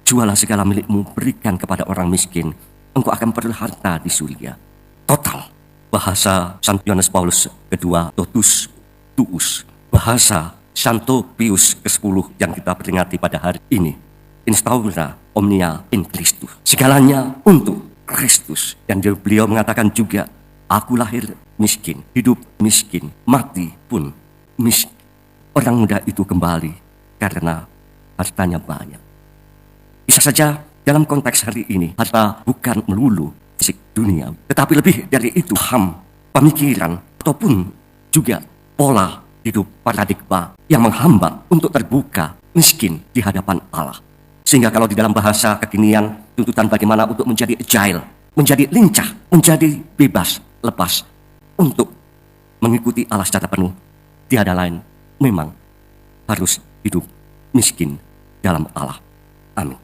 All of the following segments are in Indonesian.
jualah segala milikmu, berikan kepada orang miskin, engkau akan peroleh harta di surga. Total. Bahasa Santo Yohanes Paulus kedua, totus tuus. Bahasa Santo Pius ke-10 yang kita peringati pada hari ini. Instaura omnia in Christus. Segalanya untuk Kristus. Dan beliau mengatakan juga, aku lahir miskin, hidup miskin, mati pun miskin. Orang muda itu kembali karena hartanya banyak. Bisa saja dalam konteks hari ini, harta bukan melulu fisik dunia, tetapi lebih dari itu, pemikiran, ataupun juga pola hidup paradigma yang menghambat untuk terbuka miskin di hadapan Allah. Sehingga kalau di dalam bahasa kekinian, tuntutan bagaimana untuk menjadi agile, menjadi lincah, menjadi bebas, lepas, untuk mengikuti Allah secara penuh, tiada lain, memang harus hidup miskin dalam Allah. Amin.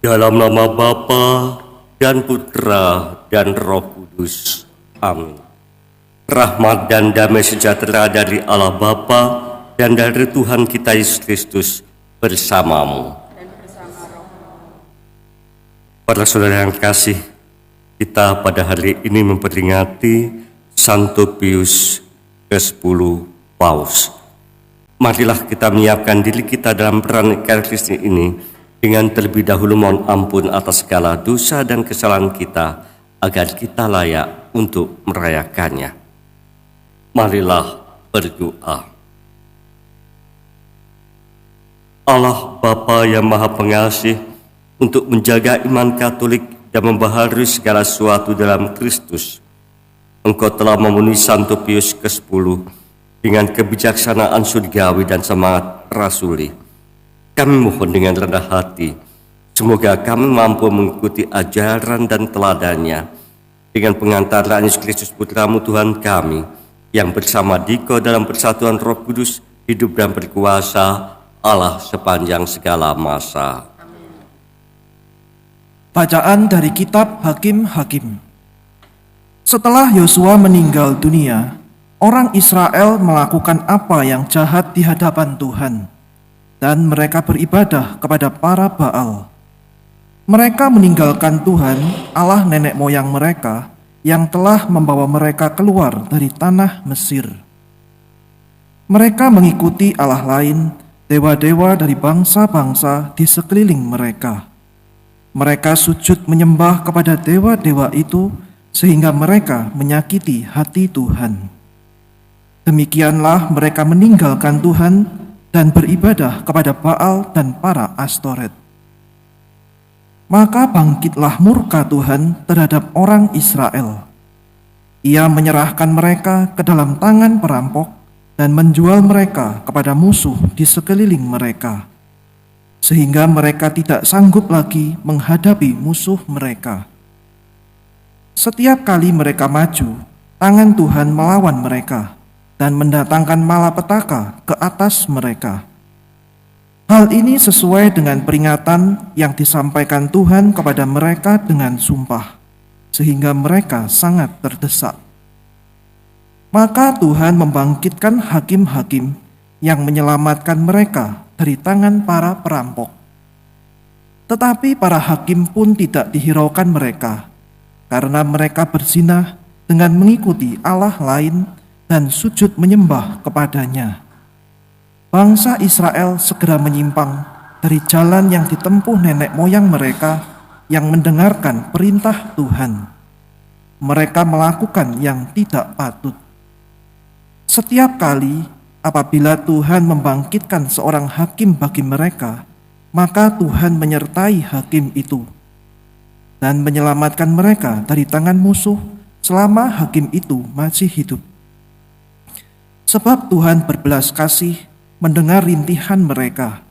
Dalam nama Bapa dan Putra dan Roh Kudus. Amin. Rahmat dan damai sejahtera dari Allah Bapa dan dari Tuhan kita Yesus Kristus bersamamu. Para saudara yang kasih, kita pada hari ini memperingati Santo Pius ke-10 Paus. Marilah kita menyiapkan diri kita dalam peran Ekaristi ini dengan terlebih dahulu mohon ampun atas segala dosa dan kesalahan kita, agar kita layak untuk merayakannya. Marilah berdoa. Allah Bapa yang Maha Pengasih, untuk menjaga iman Katolik dan membaharui segala sesuatu dalam Kristus, Engkau telah memenuhi Santo Pius ke-10 dengan kebijaksanaan surgawi dan semangat rasuli. Kami mohon dengan rendah hati, semoga kami mampu mengikuti ajaran dan teladannya dengan pengantaran Yesus Kristus Putramu Tuhan kami, yang bersama Dikau dalam persatuan Roh Kudus, hidup dan berkuasa Allah sepanjang segala masa. Bacaan dari kitab Hakim-Hakim. Setelah Yosua meninggal dunia, orang Israel melakukan apa yang jahat di hadapan Tuhan, dan mereka beribadah kepada para Baal. Mereka meninggalkan Tuhan, Allah nenek moyang mereka, yang telah membawa mereka keluar dari tanah Mesir. Mereka mengikuti Allah lain, dewa-dewa dari bangsa-bangsa di sekeliling mereka. Mereka sujud menyembah kepada dewa-dewa itu, sehingga mereka menyakiti hati Tuhan. Demikianlah mereka meninggalkan Tuhan dan beribadah kepada Baal dan para Astoret. Maka bangkitlah murka Tuhan terhadap orang Israel. Ia menyerahkan mereka ke dalam tangan perampok dan menjual mereka kepada musuh di sekeliling mereka, sehingga mereka tidak sanggup lagi menghadapi musuh mereka. Setiap kali mereka maju, tangan Tuhan melawan mereka dan mendatangkan malapetaka ke atas mereka. Hal ini sesuai dengan peringatan yang disampaikan Tuhan kepada mereka dengan sumpah, sehingga mereka sangat terdesak. Maka Tuhan membangkitkan hakim-hakim yang menyelamatkan mereka dari tangan para perampok. Tetapi para hakim pun tidak dihiraukan mereka, karena mereka berzina dengan mengikuti Allah lain dan sujud menyembah kepadanya. Bangsa Israel segera menyimpang dari jalan yang ditempuh nenek moyang mereka yang mendengarkan perintah Tuhan. Mereka melakukan yang tidak patut. Setiap kali apabila Tuhan membangkitkan seorang hakim bagi mereka, maka Tuhan menyertai hakim itu dan menyelamatkan mereka dari tangan musuh selama hakim itu masih hidup. Sebab Tuhan berbelas kasih mendengar rintihan mereka,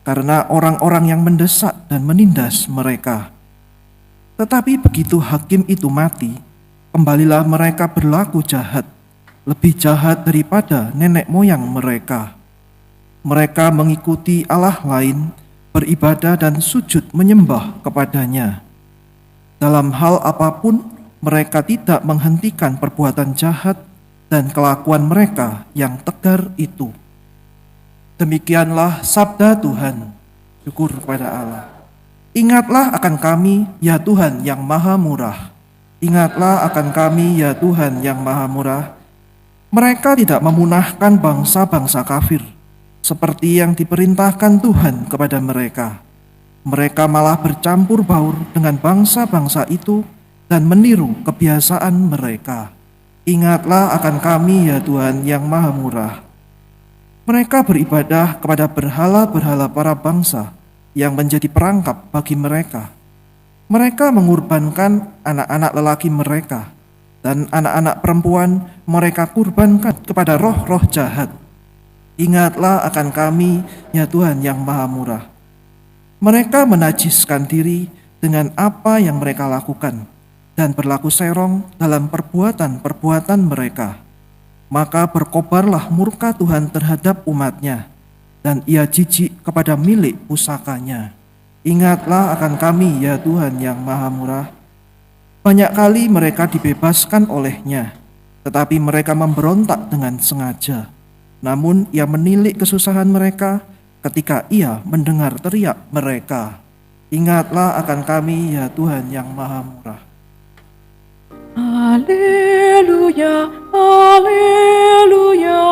karena orang-orang yang mendesak dan menindas mereka. Tetapi begitu hakim itu mati, kembalilah mereka berlaku jahat, lebih jahat daripada nenek moyang mereka. Mereka mengikuti Allah lain beribadah dan sujud menyembah kepadanya. Dalam hal apapun, mereka tidak menghentikan perbuatan jahat dan kelakuan mereka yang tegar itu. Demikianlah sabda Tuhan. Syukur kepada Allah. Ingatlah akan kami, ya Tuhan yang maha murah. Ingatlah akan kami, ya Tuhan yang maha murah. Mereka tidak memunahkan bangsa-bangsa kafir, seperti yang diperintahkan Tuhan kepada mereka. Mereka malah bercampur baur dengan bangsa-bangsa itu dan meniru kebiasaan mereka. Ingatlah akan kami, ya Tuhan yang maha murah. Mereka beribadah kepada berhala-berhala para bangsa yang menjadi perangkap bagi mereka. Mereka mengorbankan anak-anak lelaki mereka, dan anak-anak perempuan mereka kurbankan kepada roh-roh jahat. Ingatlah akan kami, ya Tuhan yang maha murah. Mereka menajiskan diri dengan apa yang mereka lakukan, dan berlaku serong dalam perbuatan-perbuatan mereka. Maka berkobarlah murka Tuhan terhadap umatnya, dan ia jijik kepada milik pusakanya. Ingatlah akan kami, ya Tuhan yang maha murah. Banyak kali mereka dibebaskan olehnya, tetapi mereka memberontak dengan sengaja. Namun ia menilik kesusahan mereka ketika ia mendengar teriak mereka. Ingatlah akan kami, ya Tuhan yang maha murah. Haleluya, haleluya,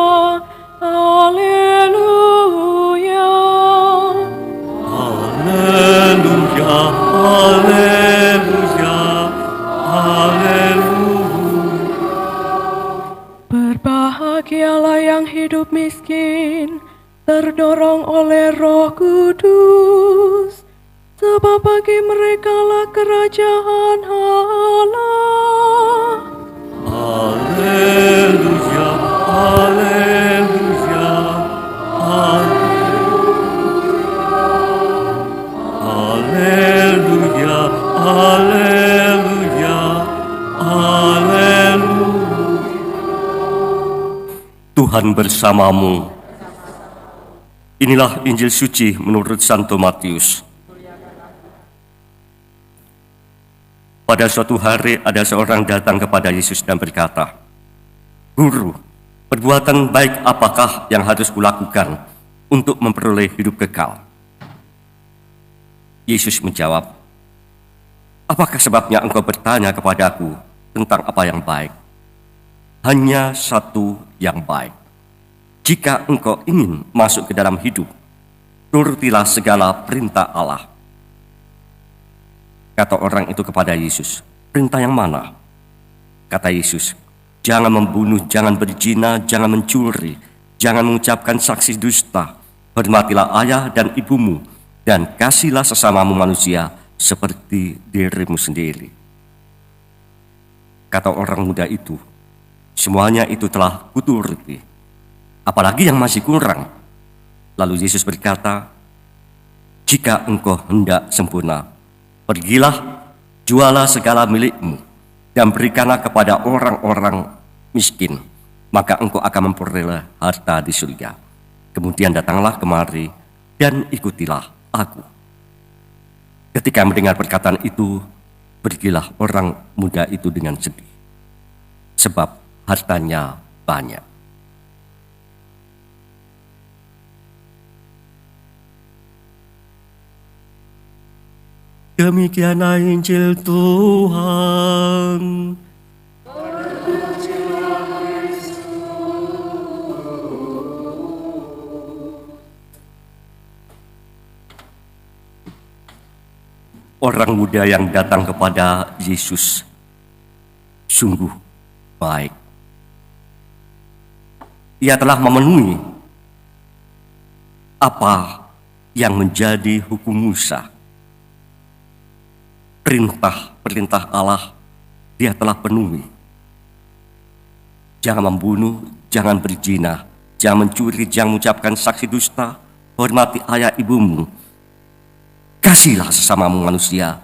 haleluya. Haleluya, haleluya, haleluya. Berbahagialah yang hidup miskin, terdorong oleh Roh Kudus, sebab bagi merekalah kerajaan Allah. Haleluya, haleluya, haleluya, haleluya, haleluya. Tuhan bersamamu. Inilah Injil suci menurut Santo Matius. Pada suatu hari ada seorang datang kepada Yesus dan berkata, "Guru, perbuatan baik apakah yang harus kulakukan untuk memperoleh hidup kekal?" Yesus menjawab, "Apakah sebabnya engkau bertanya kepadaku tentang apa yang baik? Hanya satu yang baik. Jika engkau ingin masuk ke dalam hidup, turutilah segala perintah Allah." Kata orang itu kepada Yesus, "Perintah yang mana?" Kata Yesus, "Jangan membunuh, jangan berzina, jangan mencuri, jangan mengucapkan saksi dusta, hormatilah ayah dan ibumu, dan kasihlah sesamamu manusia seperti dirimu sendiri." Kata orang muda itu, "Semuanya itu telah kuturuti. Apalagi yang masih kurang?" Lalu Yesus berkata, "Jika engkau hendak sempurna, pergilah, jualah segala milikmu, dan berikanlah kepada orang-orang miskin, maka engkau akan memperoleh harta di surga. Kemudian datanglah kemari, dan ikutilah aku." Ketika mendengar perkataan itu, pergilah orang muda itu dengan sedih, sebab hartanya banyak. Demikianlah Injil Tuhan. Orang muda yang datang kepada Yesus sungguh baik. Ia telah memenuhi apa yang menjadi hukum Musa. Perintah-perintah Allah dia telah penuhi. Jangan membunuh, jangan berzina, jangan mencuri, jangan mengucapkan saksi dusta, hormati ayah ibumu, kasihlah sesamamu manusia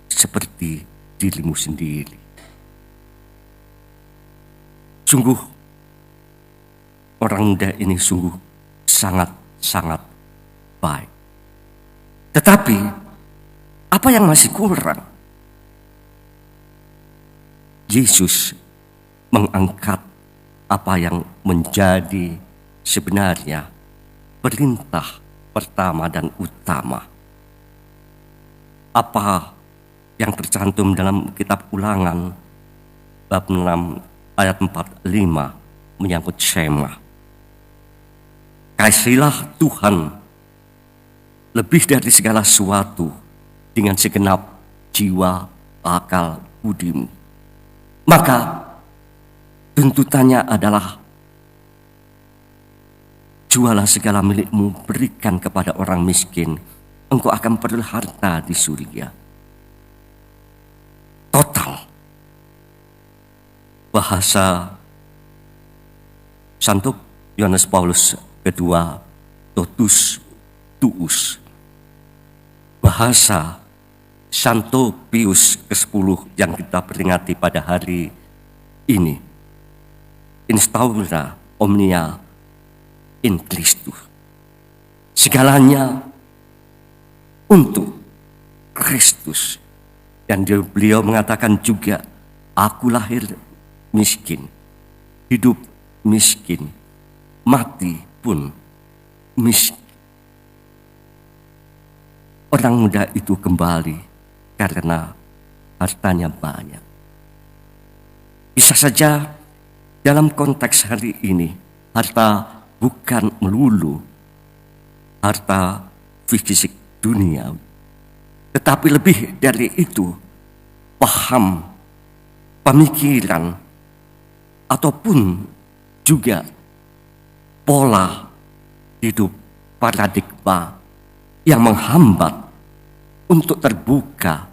seperti dirimu sendiri. Sungguh, orang muda ini sungguh sangat-sangat baik. Tetapi apa yang masih kurang? Yesus mengangkat apa yang menjadi sebenarnya perintah pertama dan utama. Apa yang tercantum dalam kitab Ulangan bab 6 ayat 45 menyangkut Shema. Kasihilah Tuhan lebih dari segala sesuatu dengan segenap jiwa, akal, budimu. Maka tuntutannya adalah jualah segala milikmu, berikan kepada orang miskin, engkau akan peroleh harta di surga. Total. Bahasa Santo Yohanes Paulus kedua, totus tuus. Bahasa Santo Pius ke-10 yang kita peringati pada hari ini, instaura omnia in Christus. Segalanya untuk Kristus. Dan beliau mengatakan juga, aku lahir miskin, hidup miskin, mati pun miskin. Orang muda itu kembali karena hartanya banyak. Bisa saja dalam konteks hari ini, harta bukan melulu harta fisik dunia, tetapi lebih dari itu, paham, pemikiran, ataupun juga pola hidup paradigma yang menghambat untuk terbuka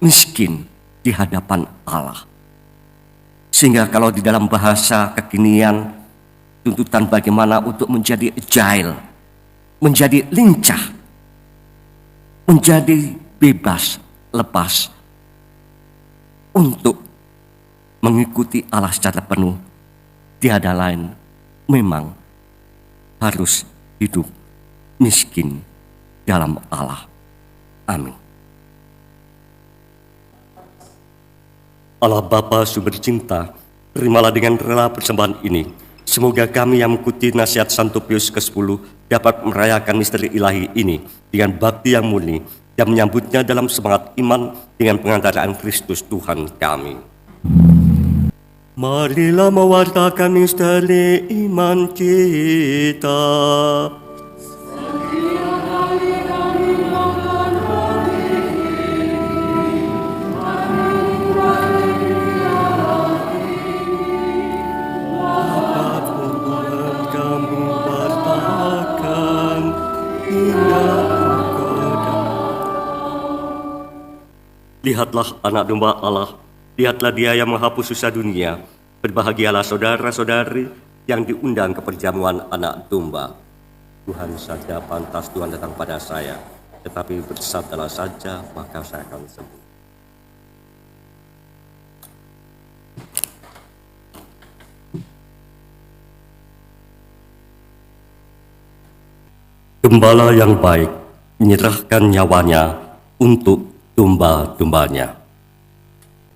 miskin di hadapan Allah. Sehingga kalau di dalam bahasa kekinian, tuntutan bagaimana untuk menjadi agile, menjadi lincah, menjadi bebas, lepas untuk mengikuti Allah secara penuh, tiada lain memang harus hidup miskin dalam Allah. Amin. Allah Bapa sumber cinta, terimalah dengan rela persembahan ini. Semoga kami yang mengikuti nasihat Santo Pius ke-10 dapat merayakan misteri ilahi ini dengan bakti yang murni dan menyambutnya dalam semangat iman dengan pengantaraan Kristus Tuhan kami. Marilah mewartakan misteri iman kita. Lihatlah anak domba Allah, lihatlah dia yang menghapus dosa dunia. Berbahagialah saudara-saudari yang diundang ke perjamuan anak domba. Tuhan saja pantas Tuhan datang pada saya, tetapi bersabdalah saja maka saya akan sembuh. Gembala yang baik menyerahkan nyawanya untuk domba-dombanya.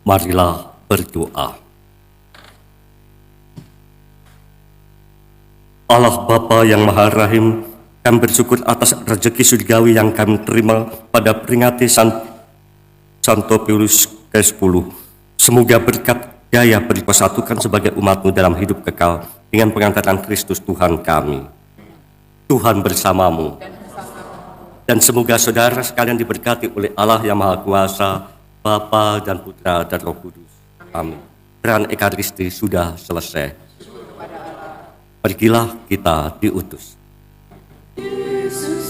Marilah berdoa. Allah Bapa yang Maha Rahim, kami bersyukur atas rezeki surgawi yang kami terima pada peringati Santo Pius ke-10. Semoga berkat daya berpersatukan sebagai umat-Mu dalam hidup kekal dengan pengantaran Kristus Tuhan kami. Tuhan bersamamu. Dan semoga saudara sekalian diberkati oleh Allah yang Maha Kuasa, Bapa dan Putra dan Roh Kudus. Amin. Peran Ekaristi sudah selesai. Pergilah kita diutus. Yesus